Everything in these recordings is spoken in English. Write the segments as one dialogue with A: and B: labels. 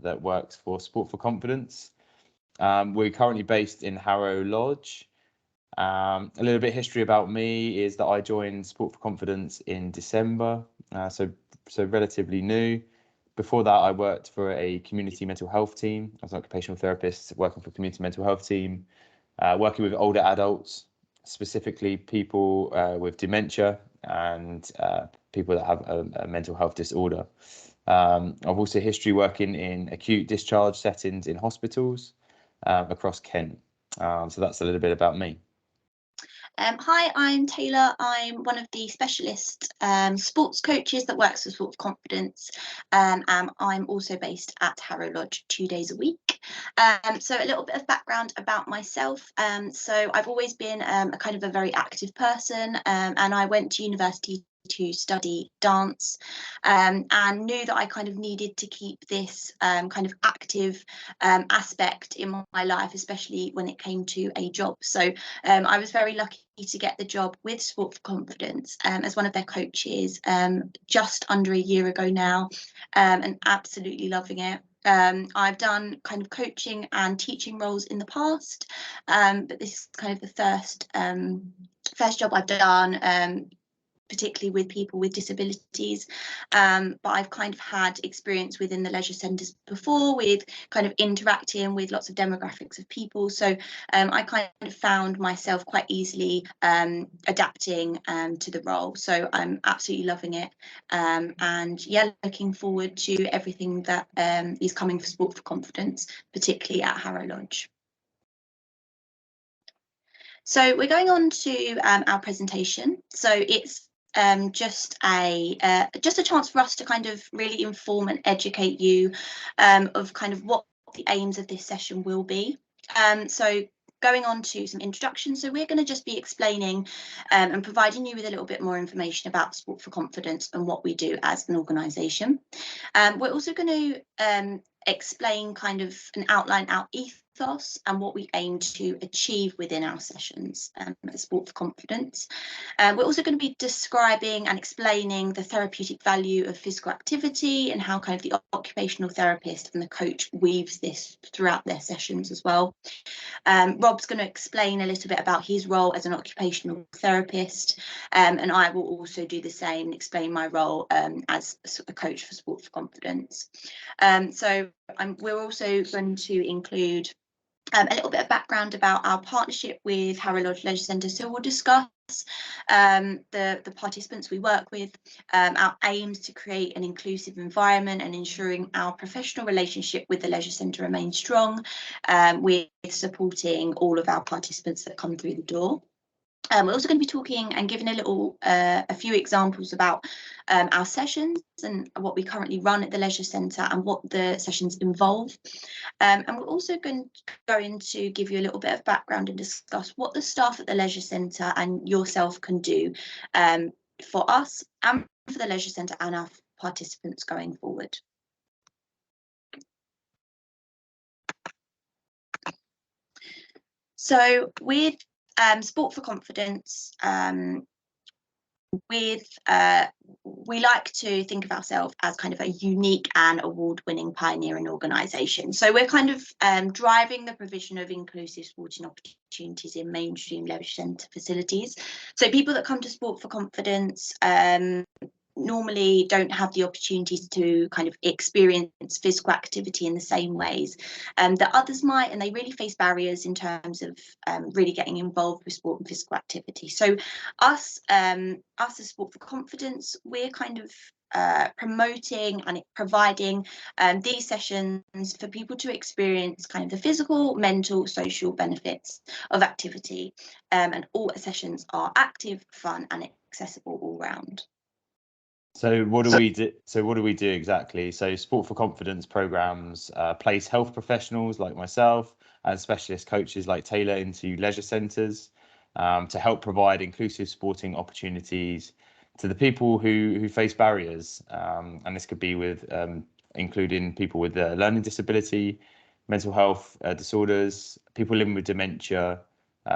A: that works for Sport for Confidence. We're currently based in Harrow Lodge. A little bit of history about me is that I joined Sport for Confidence in December, so relatively new. Before that, I worked for a community mental health team. I was an occupational therapist working for a community mental health team, working with older adults, specifically people with dementia and people that have a mental health disorder. I've also history working in acute discharge settings in hospitals across Kent. So that's a little bit about me.
B: Hi, I'm Taylor. I'm one of the specialist sports coaches that works with Sport for Confidence, and I'm also based at Harrow Lodge 2 days a week. So a little bit of background about myself. So I've always been a kind of a very active person, and I went to university to study dance, and knew that I kind of needed to keep this kind of active aspect in my life, especially when it came to a job. So I was very lucky to get the job with Sport for Confidence as one of their coaches just under a year ago now, and absolutely loving it. I've done kind of coaching and teaching roles in the past, but this is kind of the first job I've done, particularly with people with disabilities, but I've kind of had experience within the leisure centres before, with kind of interacting with lots of demographics of people. So I kind of found myself quite easily adapting to the role. So I'm absolutely loving it, and yeah, looking forward to everything that is coming for Sport for Confidence, particularly at Harrow Lodge. So we're going on to our presentation. So it's just a chance for us to kind of really inform and educate you of kind of what the aims of this session will be. So going on to some introductions. So we're going to just be explaining and providing you with a little bit more information about Sport for Confidence and what we do as an organisation. We're also going to explain kind of and outline our ethos and what we aim to achieve within our sessions at Sport for Confidence. We're also going to be describing and explaining the therapeutic value of physical activity and how kind of the occupational therapist and the coach weaves this throughout their sessions as well. Rob's going to explain a little bit about his role as an occupational therapist, and I will also do the same and explain my role as a coach for Sport for Confidence. So we're also going to include a little bit of background about our partnership with Harrow Lodge Leisure Centre. So we'll discuss the participants we work with, our aims to create an inclusive environment and ensuring our professional relationship with the leisure centre remains strong, with supporting all of our participants that come through the door. We're also going to be talking and giving a few examples about our sessions and what we currently run at the Leisure Centre and what the sessions involve. And we're also going to give you a little bit of background and discuss what the staff at the Leisure Centre and yourself can do for us and for the Leisure Centre and our participants going forward. So with Sport for Confidence, we like to think of ourselves as kind of a unique and award-winning pioneering organisation. So we're kind of driving the provision of inclusive sporting opportunities in mainstream leisure centre facilities. So people that come to Sport for Confidence normally don't have the opportunities to kind of experience physical activity in the same ways that others might, and they really face barriers in terms of really getting involved with sport and physical activity. So us as Sport for Confidence, we're kind of promoting and providing these sessions for people to experience kind of the physical, mental, social benefits of activity, and all sessions are active, fun and accessible all round.
A: So what do we do? So what do we do exactly? So Sport for Confidence programs place health professionals like myself and specialist coaches like Taylor into leisure centres to help provide inclusive sporting opportunities to the people who face barriers. And this could be with including people with a learning disability, mental health disorders, people living with dementia,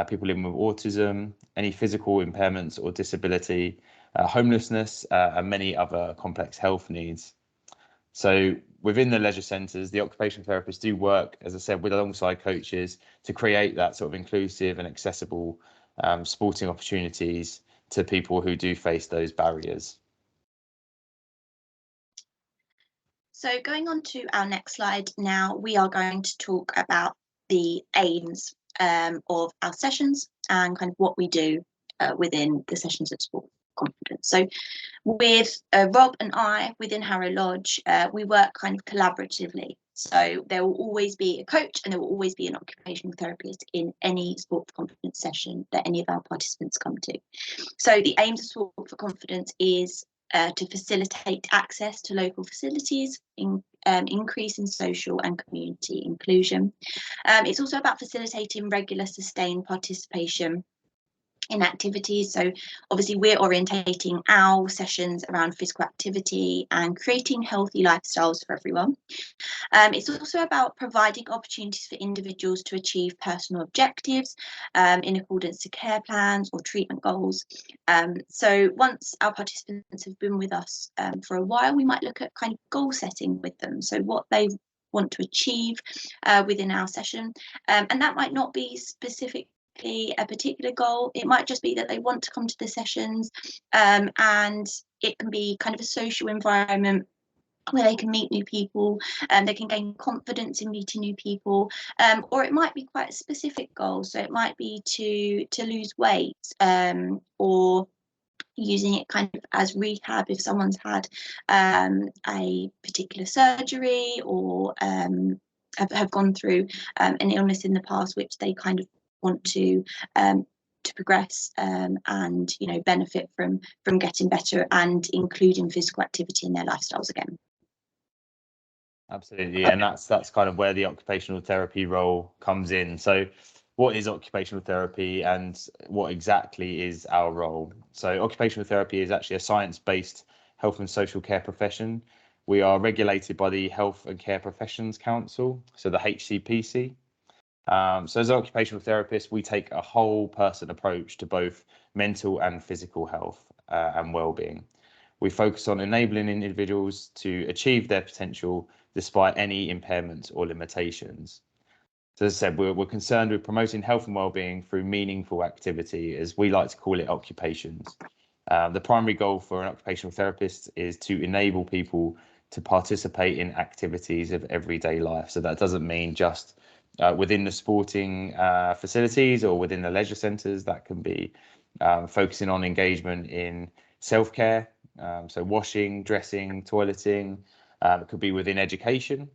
A: people living with autism, any physical impairments or disability, homelessness, and many other complex health needs. So within the leisure centres, the occupational therapists do work, as I said, with alongside coaches to create that sort of inclusive and accessible sporting opportunities to people who do face those barriers.
B: So going on to our next slide now, we are going to talk about the aims of our sessions and kind of what we do within the sessions at Sport for Confidence. So with Rob and I within Harrow Lodge, we work kind of collaboratively. So there will always be a coach and there will always be an occupational therapist in any Sport for Confidence session that any of our participants come to. So the aims of Sport for Confidence is to facilitate access to local facilities, increase in social and community inclusion. It's also about facilitating regular sustained participation in activities. So obviously we're orientating our sessions around physical activity and creating healthy lifestyles for everyone. It's also about providing opportunities for individuals to achieve personal objectives in accordance to care plans or treatment goals. So once our participants have been with us for a while, we might look at kind of goal setting with them. So what they want to achieve within our session. And that might not be specific a particular goal. It might just be that they want to come to the sessions and it can be kind of a social environment where they can meet new people and they can gain confidence in meeting new people, or it might be quite a specific goal. So it might be to lose weight, or using it kind of as rehab if someone's had a particular surgery or have gone through an illness in the past which they kind of want to progress and benefit from getting better and including physical activity in their lifestyles again.
A: Absolutely, and that's kind of where the occupational therapy role comes in. So what is occupational therapy and what exactly is our role? So occupational therapy is actually a science-based health and social care profession. We are regulated by the Health and Care Professions Council, so the HCPC. So as an occupational therapist, we take a whole person approach to both mental and physical health and well-being. We focus on enabling individuals to achieve their potential despite any impairments or limitations. So as I said, we're concerned with promoting health and well-being through meaningful activity, as we like to call it, occupations. The primary goal for an occupational therapist is to enable people to participate in activities of everyday life. So that doesn't mean just within the sporting facilities or within the leisure centres. That can be focusing on engagement in self-care, so washing, dressing, toileting. It could be within education.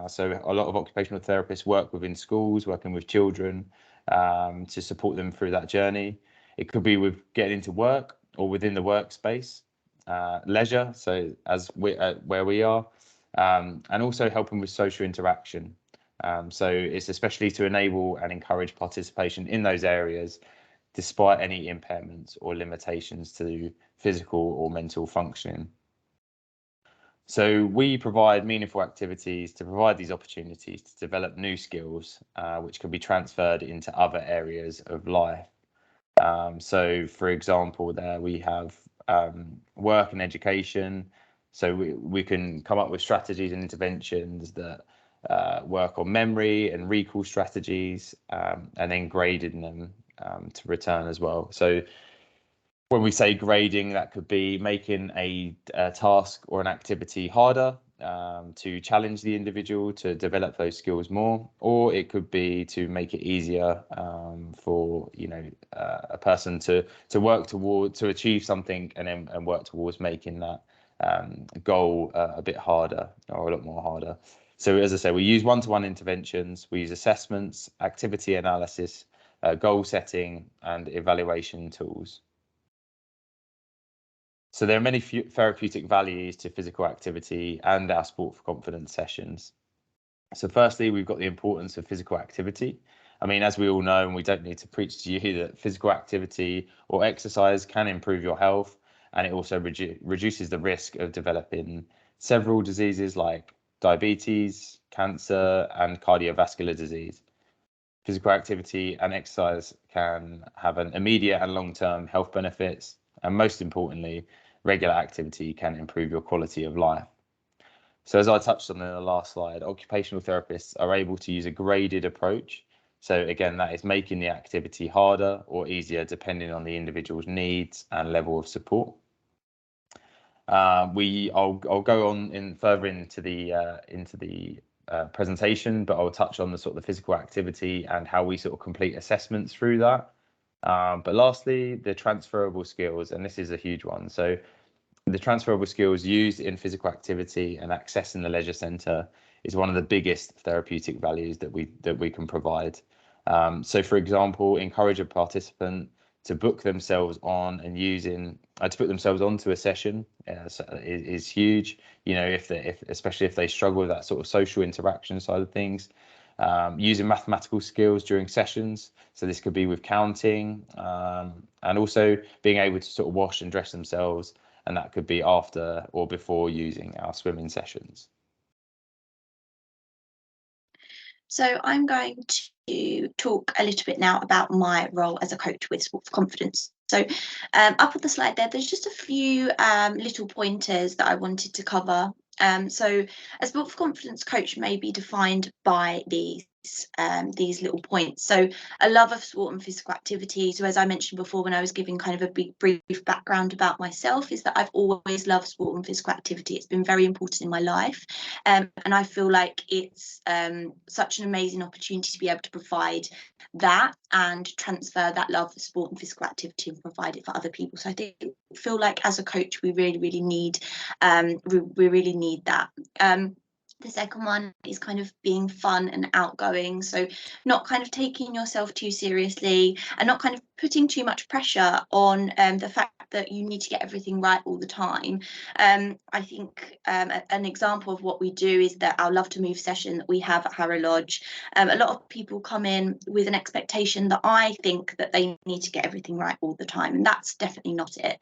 A: So a lot of occupational therapists work within schools, working with children to support them through that journey. It could be with getting into work or within the workspace, leisure, so as where we are, and also helping with social interaction. So it's especially to enable and encourage participation in those areas, despite any impairments or limitations to physical or mental functioning. So we provide meaningful activities to provide these opportunities to develop new skills, which can be transferred into other areas of life. So for example, there we have work and education. So we can come up with strategies and interventions that work on memory and recall strategies, and then grading them to return as well. So when we say grading, that could be making a task or an activity harder to challenge the individual to develop those skills more, or it could be to make it easier for a person to work toward, to achieve something and work towards making that goal a bit harder or a lot more harder. So as I say, we use one-to-one interventions, we use assessments, activity analysis, goal setting and evaluation tools. So there are many therapeutic values to physical activity and our Sport for Confidence sessions. So firstly, we've got the importance of physical activity. I mean, as we all know, and we don't need to preach to you, that physical activity or exercise can improve your health, and it also reduces the risk of developing several diseases like diabetes, cancer, and cardiovascular disease. Physical activity and exercise can have an immediate and long-term health benefits, and most importantly, regular activity can improve your quality of life. So as I touched on in the last slide, occupational therapists are able to use a graded approach. So again, that is making the activity harder or easier depending on the individual's needs and level of support. I'll go on further into the presentation, but I'll touch on the sort of the physical activity and how we sort of complete assessments through that. But lastly, the transferable skills, and this is a huge one. So the transferable skills used in physical activity and accessing the leisure centre is one of the biggest therapeutic values that we can provide. So, for example, encourage a participant to book themselves on and to put themselves onto a session is huge. You know, especially if they struggle with that sort of social interaction side of things. Using mathematical skills during sessions, so this could be with counting, and also being able to sort of wash and dress themselves, and that could be after or before using our swimming sessions.
B: So I'm going to talk a little bit now about my role as a coach with Sport for Confidence. So up on the slide there's just a few little pointers that I wanted to cover. So a Sport for Confidence coach may be defined by these little points. So a love of sport and physical activity. So as I mentioned before, when I was giving kind of a brief background about myself, is that I've always loved sport and physical activity. It's been very important in my life, and I feel like it's such an amazing opportunity to be able to provide that and transfer that love for sport and physical activity and provide it for other people. So I feel like as a coach we really need that. The second one is kind of being fun and outgoing, so not kind of taking yourself too seriously and not kind of putting too much pressure on the fact that you need to get everything right all the time. I think an example of what we do is that our Love to Move session that we have at Harrow Lodge, a lot of people come in with an expectation that I think that they need to get everything right all the time, and that's definitely not it.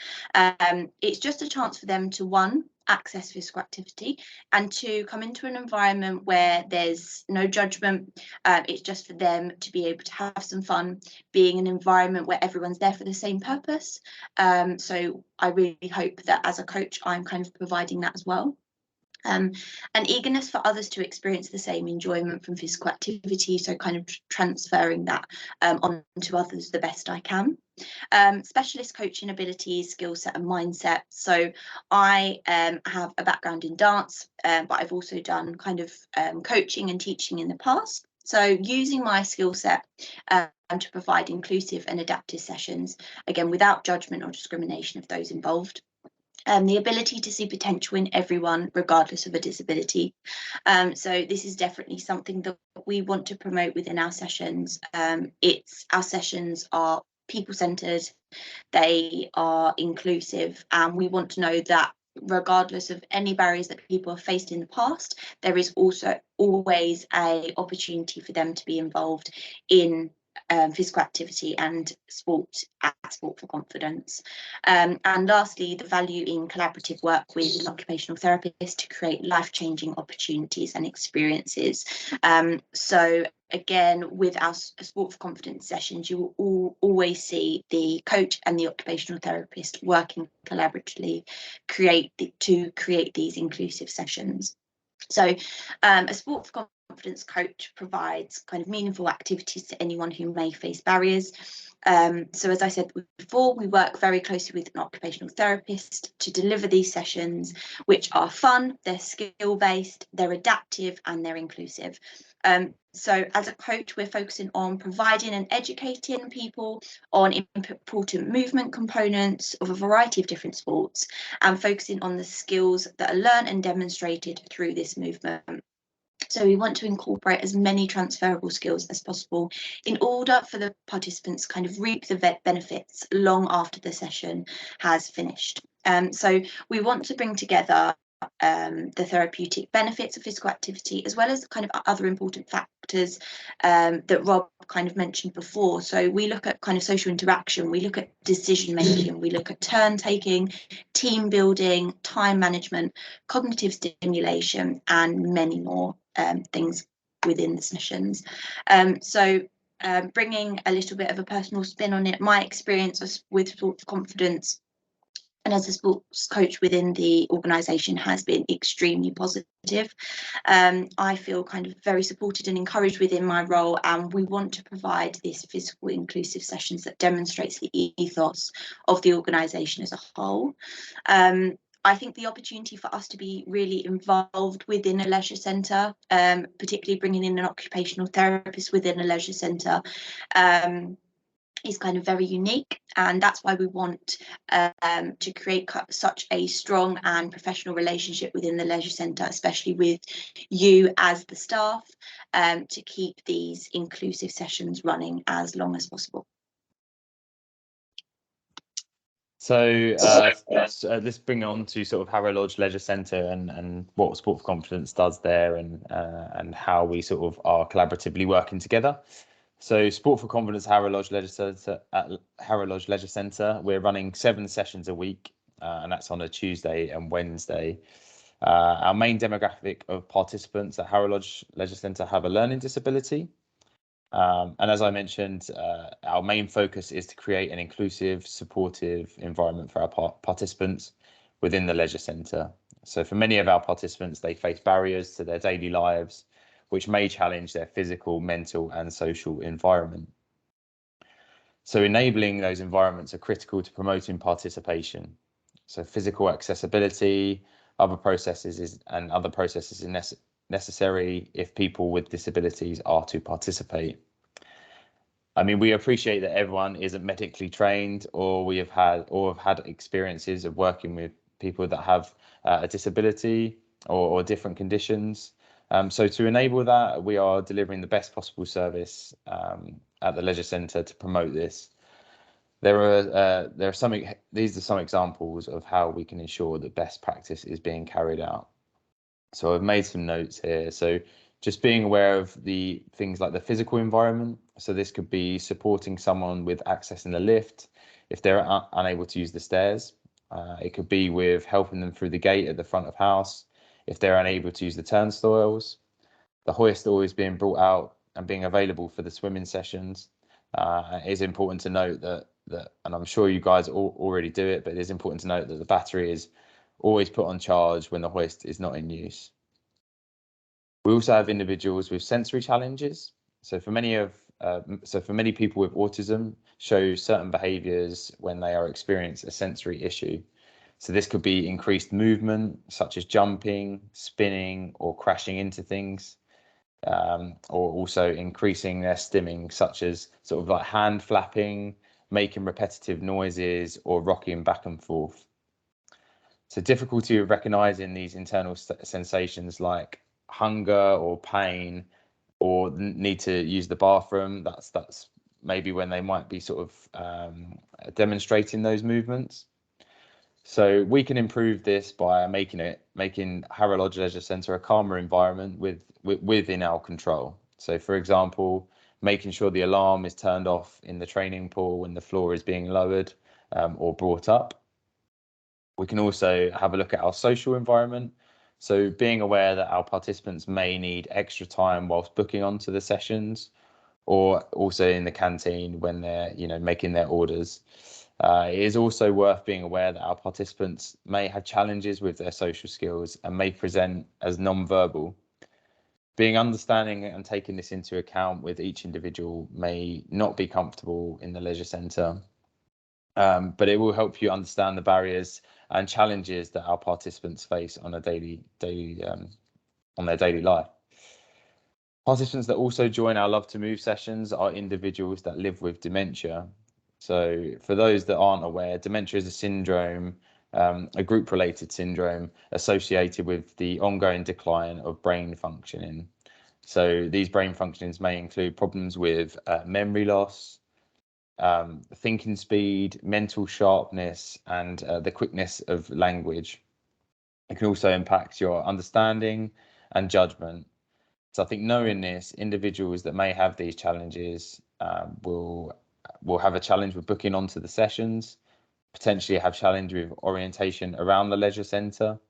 B: It's just a chance for them to, one, access physical activity, and to come into an environment where there's no judgment. It's just for them to be able to have some fun, being an environment where everyone's there for the same purpose. So I really hope that as a coach I'm kind of providing that as well. An eagerness for others to experience the same enjoyment from physical activity, so kind of transferring that on to others the best I can. Specialist coaching abilities, skill set and mindset. So I have a background in dance, but I've also done kind of coaching and teaching in the past. So using my skill set to provide inclusive and adaptive sessions, again, without judgment or discrimination of those involved. The ability to see potential in everyone, regardless of a disability. So this is definitely something that we want to promote within our sessions. Our sessions are people-centered, they are inclusive, and we want to know that regardless of any barriers that people have faced in the past, there is also always an opportunity for them to be involved in physical activity and sport at Sport for Confidence. And lastly, the value in collaborative work with an occupational therapist to create life-changing opportunities and experiences. So again, with our Sport for Confidence sessions, you will always see the coach and the occupational therapist working collaboratively to create these inclusive sessions. So a Sport for Confidence coach provides kind of meaningful activities to anyone who may face barriers. So as I said before, we work very closely with an occupational therapist to deliver these sessions, which are fun, they're skill-based, they're adaptive, and they're inclusive. So as a coach, we're focusing on providing and educating people on important movement components of a variety of different sports, and focusing on the skills that are learned and demonstrated through this movement. So we want to incorporate as many transferable skills as possible in order for the participants to kind of reap the benefits long after the session has finished. So we want to bring together the therapeutic benefits of physical activity, as well as kind of other important factors that Rob kind of mentioned before. So we look at kind of social interaction, we look at decision making, we look at turn taking, team building, time management, cognitive stimulation, and many more things within the sessions. So bringing a little bit of a personal spin on it, my experience with Sport for Confidence and as a sports coach within the organisation has been extremely positive. I feel kind of very supported and encouraged within my role, and we want to provide this physical inclusive sessions that demonstrates the ethos of the organisation as a whole. I think the opportunity for us to be really involved within a leisure centre, particularly bringing in an occupational therapist within a leisure centre, is kind of very unique, and that's why we want to create such a strong and professional relationship within the leisure centre, especially with you as the staff, to keep these inclusive sessions running as long as possible.
A: So let's bring on to sort of Harrow Lodge Leisure Centre and what Sport for Confidence does there, and how we sort of are collaboratively working together. So Sport for Confidence Harrow Lodge Leisure Centre, at Harrow Lodge Leisure Centre, we're running 7 sessions a week, and that's on a Tuesday and Wednesday. Our main demographic of participants at Harrow Lodge Leisure Centre have a learning disability. And as I mentioned, our main focus is to create an inclusive, supportive environment for our participants within the leisure centre. So for many of our participants, they face barriers to their daily lives, which may challenge their physical, mental and social environment. So enabling those environments are critical to promoting participation. So physical accessibility, other processes is necessary if people with disabilities are to participate. I mean, we appreciate that everyone isn't medically trained, or have had experiences of working with people that have a disability or different conditions. So to enable that, we are delivering the best possible service at the leisure centre to promote this. These are some examples of how we can ensure that best practice is being carried out. So I've made some notes here. So just being aware of the things like the physical environment. So this could be supporting someone with accessing the lift if they're unable to use the stairs. It could be with helping them through the gate at the front of house if they're unable to use the turnstiles. The hoist always being brought out and being available for the swimming sessions. It is important to note that, and I'm sure you guys already do it, but it is important to note that the battery is always put on charge when the hoist is not in use. We also have individuals with sensory challenges. So for many people with autism, show certain behaviours when they are experiencing a sensory issue. So this could be increased movement, such as jumping, spinning, or crashing into things, or also increasing their stimming, such as sort of like hand flapping, making repetitive noises, or rocking back and forth. So difficulty of recognising these internal sensations like hunger or pain, or need to use the bathroom. That's maybe when they might be sort of demonstrating those movements. So we can improve this by making Harrow Lodge Leisure Centre a calmer environment within our control. So for example, making sure the alarm is turned off in the training pool when the floor is being lowered or brought up. We can also have a look at our social environment. So being aware that our participants may need extra time whilst booking onto the sessions, or also in the canteen when they're making their orders. It is also worth being aware that our participants may have challenges with their social skills and may present as non-verbal. Being understanding and taking this into account with each individual may not be comfortable in the leisure centre, but it will help you understand the barriers and challenges that our participants face on their daily life. Participants that also join our Love to Move sessions are individuals that live with dementia. So for those that aren't aware, dementia is a syndrome, a group-related syndrome associated with the ongoing decline of brain functioning. So these brain functionings may include problems with memory loss, thinking speed, mental sharpness, and the quickness of language. It can also impact your understanding and judgment. So I think knowing this, individuals that may have these challenges will have a challenge with booking onto the sessions, potentially have challenge with orientation around the leisure centre,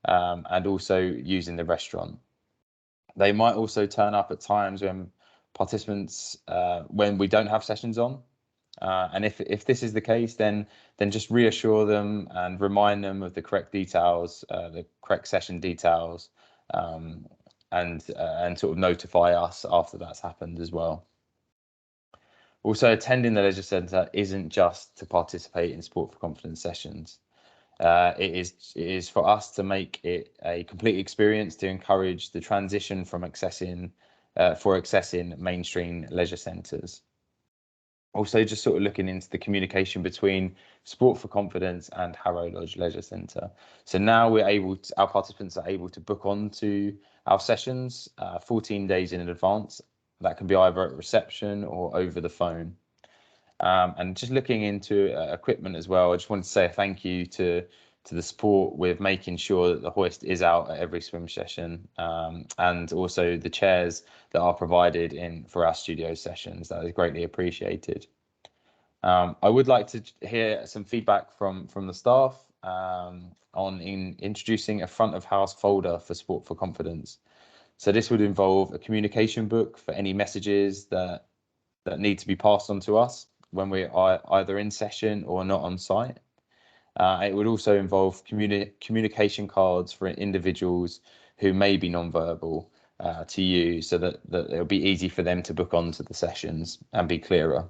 A: and also using the restaurant. They might also turn up at times when participants, when we don't have sessions on, And if this is the case, then just reassure them and remind them of the correct details, the correct session details, and sort of notify us after that's happened as well. Also, attending the leisure centre isn't just to participate in Sport for Confidence sessions. It is for us to make it a complete experience to encourage the transition from accessing mainstream leisure centres. Also, just sort of looking into the communication between Sport for Confidence and Harrow Lodge Leisure Centre. So now our participants are able to book onto our sessions 14 days in advance. That can be either at reception or over the phone. And just looking into equipment as well, I just wanted to say a thank you to the sport with making sure that the hoist is out at every swim session, and also the chairs that are provided for our studio sessions. That is greatly appreciated. I would like to hear some feedback from the staff on introducing a front of house folder for Sport for Confidence. So this would involve a communication book for any messages that need to be passed on to us when we are either in session or not on site. It would also involve communication cards for individuals who may be non-verbal to use, so that it'll be easy for them to book onto the sessions and be clearer.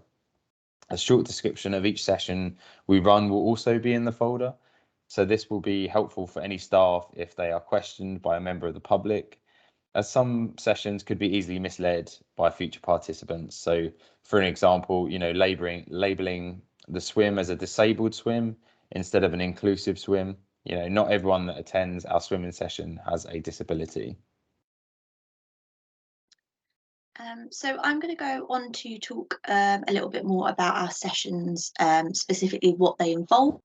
A: A short description of each session we run will also be in the folder. So this will be helpful for any staff if they are questioned by a member of the public, as some sessions could be easily misled by future participants. So for an example, labeling the swim as a disabled swim instead of an inclusive swim. Not everyone that attends our swimming session has a disability.
B: So I'm going to go on to talk a little bit more about our sessions, specifically what they involve.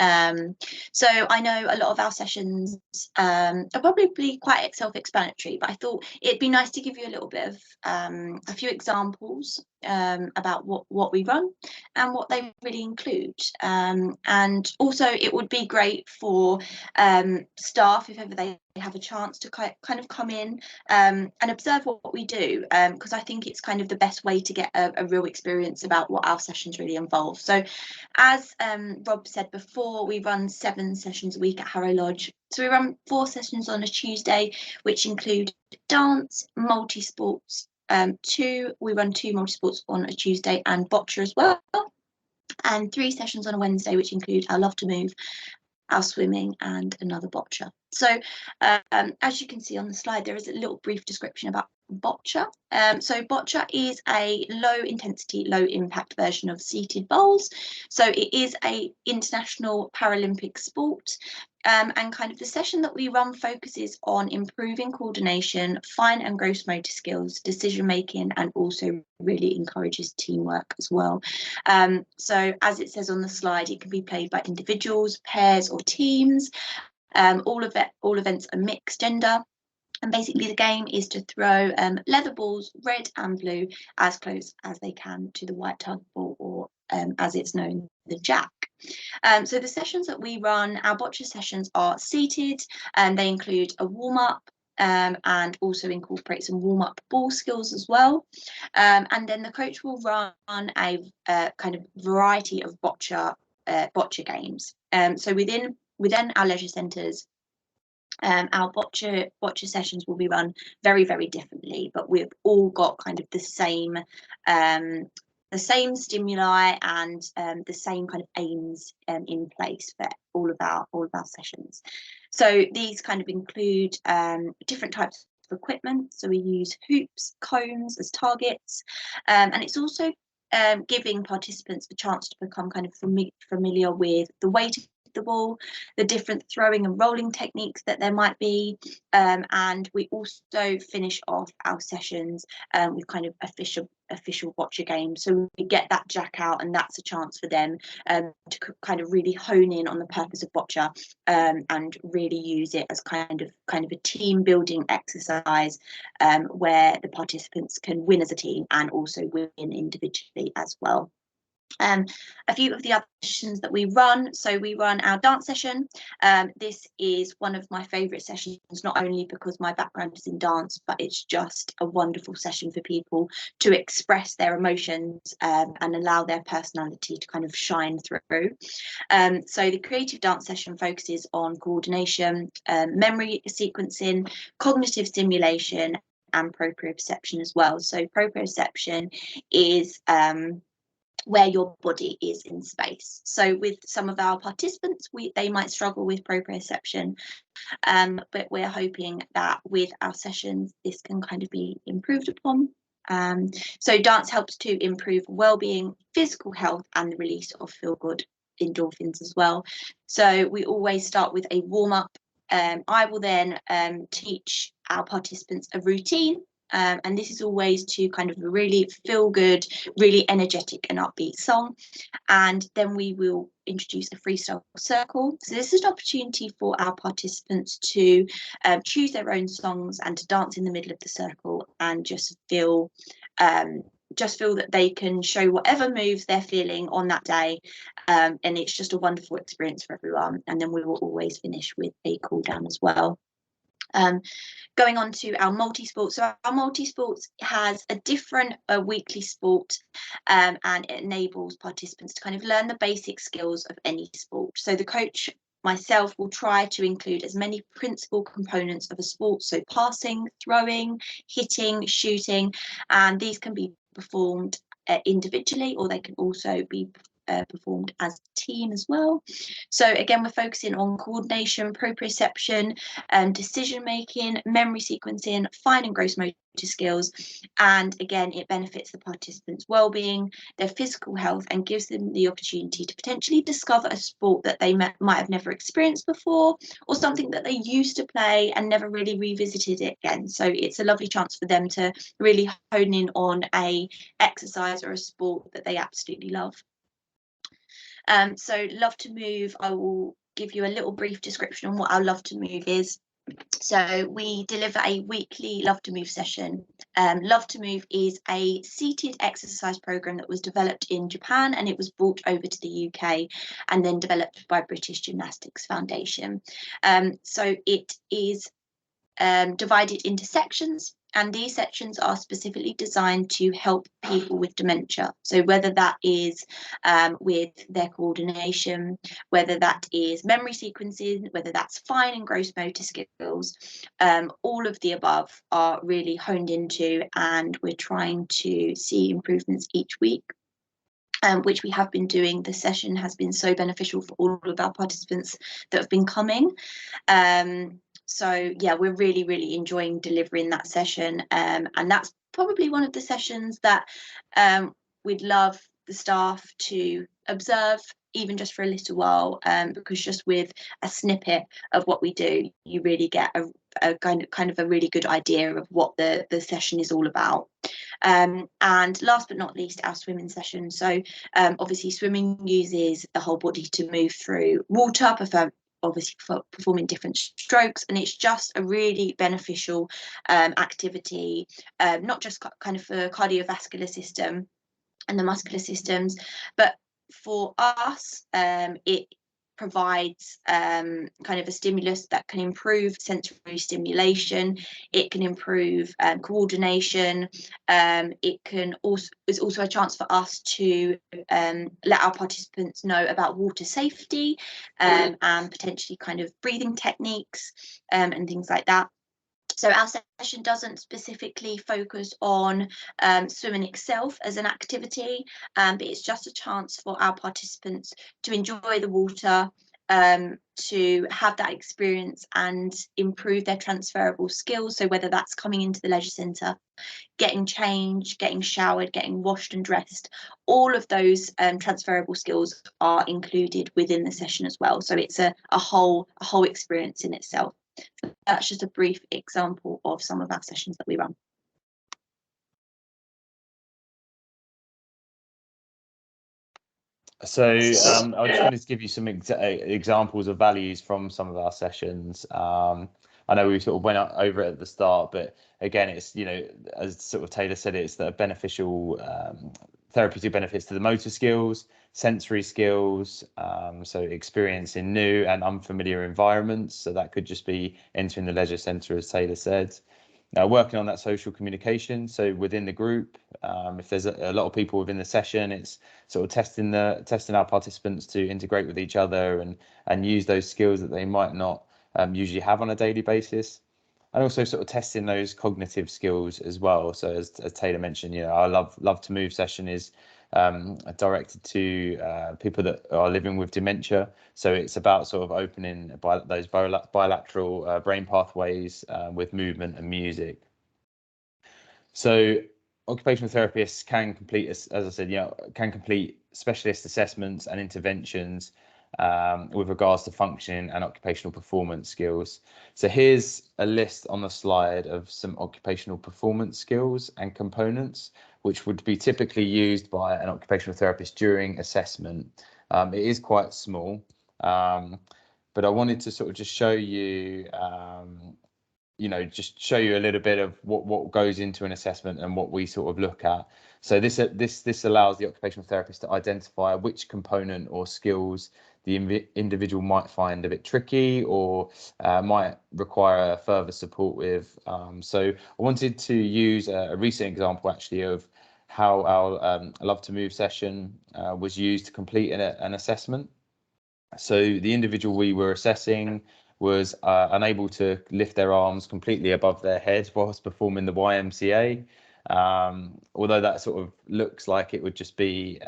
B: So I know a lot of our sessions are probably quite self-explanatory, but I thought it'd be nice to give you a little bit of a few examples about what we run and what they really include. And also it would be great for staff, if ever they have a chance, to kind of come in and observe what we do, because I think it's kind of the best way to get a real experience about what our sessions really involve. So as Rob said before, we run 7 sessions a week at Harrow Lodge. So we run 4 sessions on a Tuesday, which include dance, multi-sports. We run 2 multi-sports on a Tuesday and boccia as well. And 3 sessions on a Wednesday, which include our Love to Move, our swimming, and another boccia. So as you can see on the slide, there is a little brief description about boccia. So boccia is a low intensity, low impact version of seated bowls. So it is a international Paralympic sport. And kind of the session that we run focuses on improving coordination, fine and gross motor skills, decision making, and also really encourages teamwork as well. So as it says on the slide, it can be played by individuals, pairs, or teams. All events are mixed gender. And basically the game is to throw leather balls, red and blue, as close as they can to the white target ball, or as it's known, the jack. So the sessions that we run, our boccia sessions, are seated, and they include a warm-up, and also incorporate some warm-up ball skills as well. And then the coach will run a kind of variety of boccia games. So within our leisure centres, our boccia sessions will be run very, very differently, but we've all got kind of the same stimuli and the same kind of aims in place for all of our sessions. So these kind of include different types of equipment. So we use hoops, cones as targets, and it's also giving participants the chance to become kind of familiar with the weight of the ball, the different throwing and rolling techniques that there might be, and we also finish off our sessions with kind of official boccia games. So we get that jack out, and that's a chance for them to kind of really hone in on the purpose of boccia, and really use it as kind of a team building exercise, where the participants can win as a team and also win individually as well. A few of the other sessions that we run. So we run our dance session. This is one of my favourite sessions, not only because my background is in dance, but it's just a wonderful session for people to express their emotions and allow their personality to kind of shine through. So the creative dance session focuses on coordination, memory sequencing, cognitive stimulation, and proprioception as well. So proprioception is where your body is in space. So with some of our participants, they might struggle with proprioception, but we're hoping that with our sessions, this can kind of be improved upon. So dance helps to improve well-being, physical health, and the release of feel-good endorphins as well. So we always start with a warm-up. I will then teach our participants a routine. And this is always to kind of really feel good, really energetic and upbeat song. And then we will introduce a freestyle circle. So this is an opportunity for our participants to choose their own songs and to dance in the middle of the circle and just feel that they can show whatever moves they're feeling on that day. And it's just a wonderful experience for everyone. And then we will always finish with a cool down as well. Going on to our multi-sport. So our multi-sports has a different weekly sport, and it enables participants to kind of learn the basic skills of any sport. So the coach, myself, will try to include as many principal components of a sport. So passing, throwing, hitting, shooting, and these can be performed individually, or they can also be performed as a team as well. So again, we're focusing on coordination, proprioception, decision making, memory sequencing, fine and gross motor skills, and again, it benefits the participants' well-being, their physical health, and gives them the opportunity to potentially discover a sport that they might have never experienced before, or something that they used to play and never really revisited it again. So it's a lovely chance for them to really hone in on a exercise or a sport that they absolutely love. So Love to Move, I will give you a little brief description on what our Love to Move is. So we deliver a weekly Love to Move session. Love to Move is a seated exercise program that was developed in Japan, and it was brought over to the UK and then developed by British Gymnastics Foundation. So it is divided into sections, and these sections are specifically designed to help people with dementia. So whether that is with their coordination, whether that is memory sequencing, whether that's fine and gross motor skills, all of the above are really honed into, and we're trying to see improvements each week. Which we have been doing. The session has been so beneficial for all of our participants that have been coming. So yeah, we're really enjoying delivering that session, and that's probably one of the sessions that we'd love the staff to observe, even just for a little while, because just with a snippet of what we do, you really get a kind of a really good idea of what the session is all about. And last but not least, our swimming session. So obviously swimming uses the whole body to move through water, obviously for performing different strokes, and it's just a really beneficial activity, not just kind of for cardiovascular system and the muscular systems, but for us it provides kind of a stimulus that can improve sensory stimulation. It can improve coordination. It can is also a chance for us to let our participants know about water safety and potentially kind of breathing techniques and things like that. So our session doesn't specifically focus on swimming itself as an activity, but it's just a chance for our participants to enjoy the water, to have that experience and improve their transferable skills. So whether that's coming into the leisure centre, getting changed, getting showered, getting washed and dressed, all of those transferable skills are included within the session as well. So it's a whole experience in itself. That's just a brief example of some of our sessions that we run.
A: So I just wanted to give you some examples of values from some of our sessions. I know we sort of went over it at the start, but again, it's, you know, as sort of Taylor said, it's the beneficial therapeutic benefits to the motor skills, sensory skills, so experience in new and unfamiliar environments. So that could just be entering the leisure centre, as Taylor said. Working on that social communication, so within the group, if there's a lot of people within the session, it's sort of testing our participants to integrate with each other and use those skills that they might not usually have on a daily basis, and also sort of testing those cognitive skills as well. So as Taylor mentioned, our love to move session is directed to people that are living with dementia. So it's about sort of opening those bilateral brain pathways with movement and music. So occupational therapists can complete, as I said, can complete specialist assessments and interventions with regards to functioning and occupational performance skills. So here's a list on the slide of some occupational performance skills and components which would be typically used by an occupational therapist during assessment. It is quite small, but I wanted to sort of just show you just show you a little bit of what goes into an assessment and what we sort of look at. So this allows the occupational therapist to identify which component or skills the individual might find a bit tricky or might require further support with. So I wanted to use a recent example actually of how our Love to Move session was used to complete an assessment. So the individual we were assessing was unable to lift their arms completely above their head whilst performing the YMCA. Although that sort of looks like it would just be,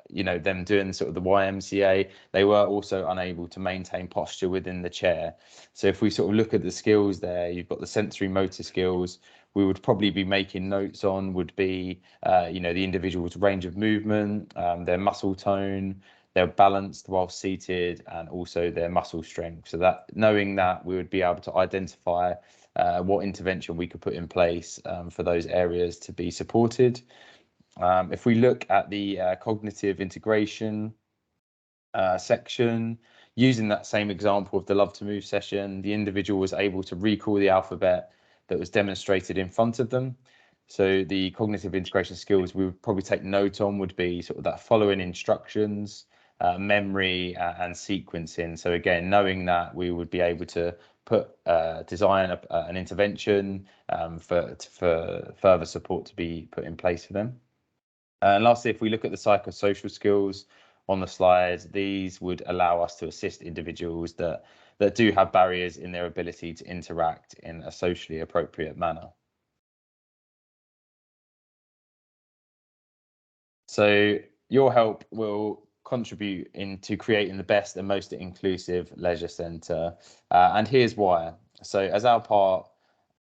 A: them doing sort of the YMCA, they were also unable to maintain posture within the chair. So if we sort of look at the skills there, you've got the sensory motor skills. We would probably be making notes on would be, the individual's range of movement, their muscle tone, they're balanced while seated, and also their muscle strength. So that knowing that, we would be able to identify what intervention we could put in place for those areas to be supported. If we look at the cognitive integration section, using that same example of the Love to Move session, the individual was able to recall the alphabet that was demonstrated in front of them. So the cognitive integration skills we would probably take note on would be sort of that following instructions, memory and sequencing. So again, knowing that, we would be able to design an intervention for further support to be put in place for them. And lastly, if we look at the psychosocial skills on the slide, these would allow us to assist individuals that do have barriers in their ability to interact in a socially appropriate manner. So your help will contribute into creating the best and most inclusive leisure centre. And here's why. So as our part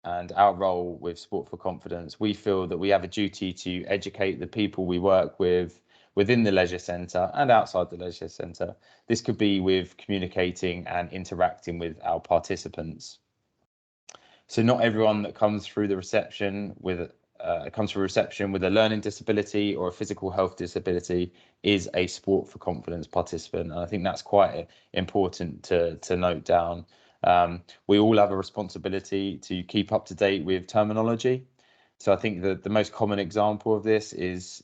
A: and our role with Sport for Confidence, we feel that we have a duty to educate the people we work with within the leisure centre and outside the leisure centre. This could be with communicating and interacting with our participants. So not everyone that comes through reception with a learning disability or a physical health disability is a Sport for Confidence participant. And I think that's quite important to note down. We all have a responsibility to keep up to date with terminology. So I think that the most common example of this is,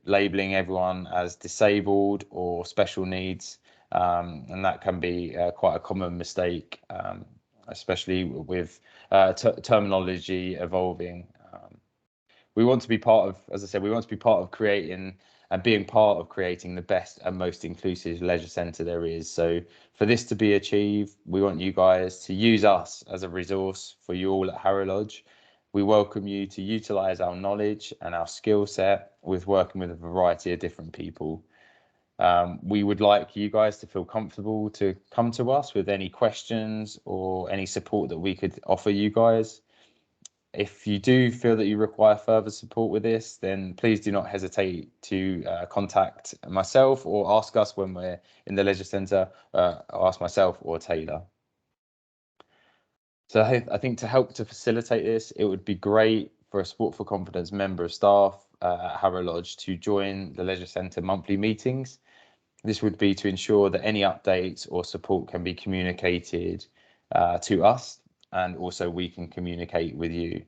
A: labeling everyone as disabled or special needs. And that can be quite a common mistake, especially with terminology evolving. We want to be part of, as I said, we want to be part of creating and being part of creating the best and most inclusive leisure centre there is. So for this to be achieved, we want you guys to use us as a resource for you all at Harrow Lodge. We welcome you to utilise our knowledge and our skill set with working with a variety of different people. We would like you guys to feel comfortable to come to us with any questions or any support that we could offer you guys. If you do feel that you require further support with this, then please do not hesitate to contact myself or ask us when we're in the leisure centre, ask myself or Taylor. So I think to help to facilitate this, it would be great for a Sport for Confidence member of staff at Harrow Lodge to join the leisure centre monthly meetings. This would be to ensure that any updates or support can be communicated to us, and also we can communicate with you.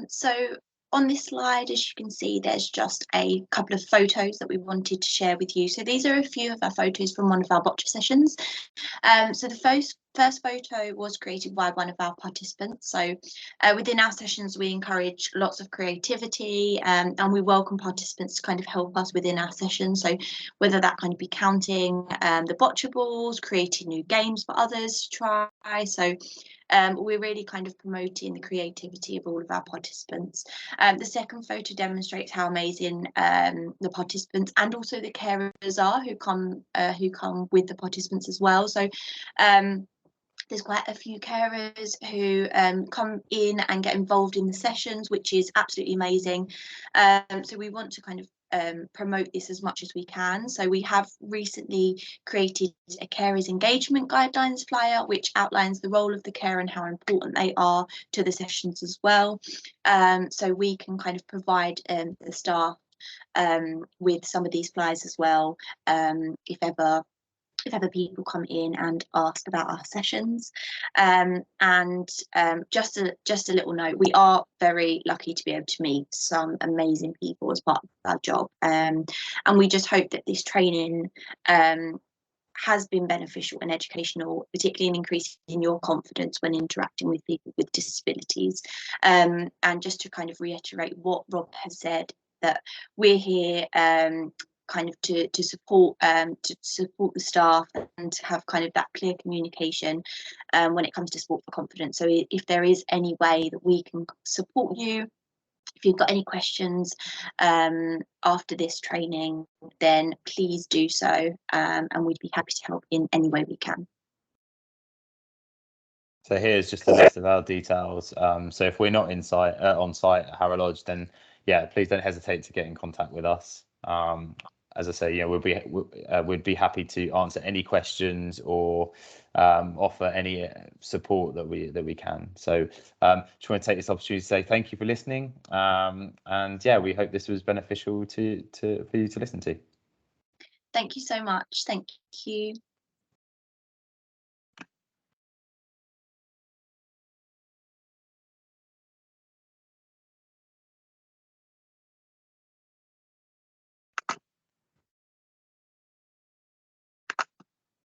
B: So on this slide, as you can see, there's just a couple of photos that we wanted to share with you. So these are a few of our photos from one of our boccia sessions. So the first photo was created by one of our participants. So within our sessions, we encourage lots of creativity, and we welcome participants to kind of help us within our sessions. So whether that kind of be counting the boccia balls, creating new games for others to try. So we're really kind of promoting the creativity of all of our participants. The second photo demonstrates how amazing the participants and also the carers are who come with the participants as well. So there's quite a few carers who come in and get involved in the sessions, which is absolutely amazing. So we want to kind of promote this as much as we can. So we have recently created a carers engagement guidelines flyer, which outlines the role of the carer and how important they are to the sessions as well. So we can kind of provide the staff with some of these flyers as well, if ever people come in and ask about our sessions. Just a little note, we are very lucky to be able to meet some amazing people as part of our job, and we just hope that this training has been beneficial and educational, particularly in increasing your confidence when interacting with people with disabilities. And just to kind of reiterate what Rob has said, that we're here kind of to support the staff and to have kind of that clear communication when it comes to sport for confidence. So if there is any way that we can support you, if you've got any questions after this training, then please do so, and we'd be happy to help in any way we can.
A: So here's just a list of our details. So if we're not on site at Harrow Lodge, then yeah, please don't hesitate to get in contact with us. As I say, you know, we'd be happy to answer any questions or offer any support that we can. So just want to take this opportunity to say thank you for listening, and yeah, we hope this was beneficial for you to listen to.
B: Thank you so much. Thank you.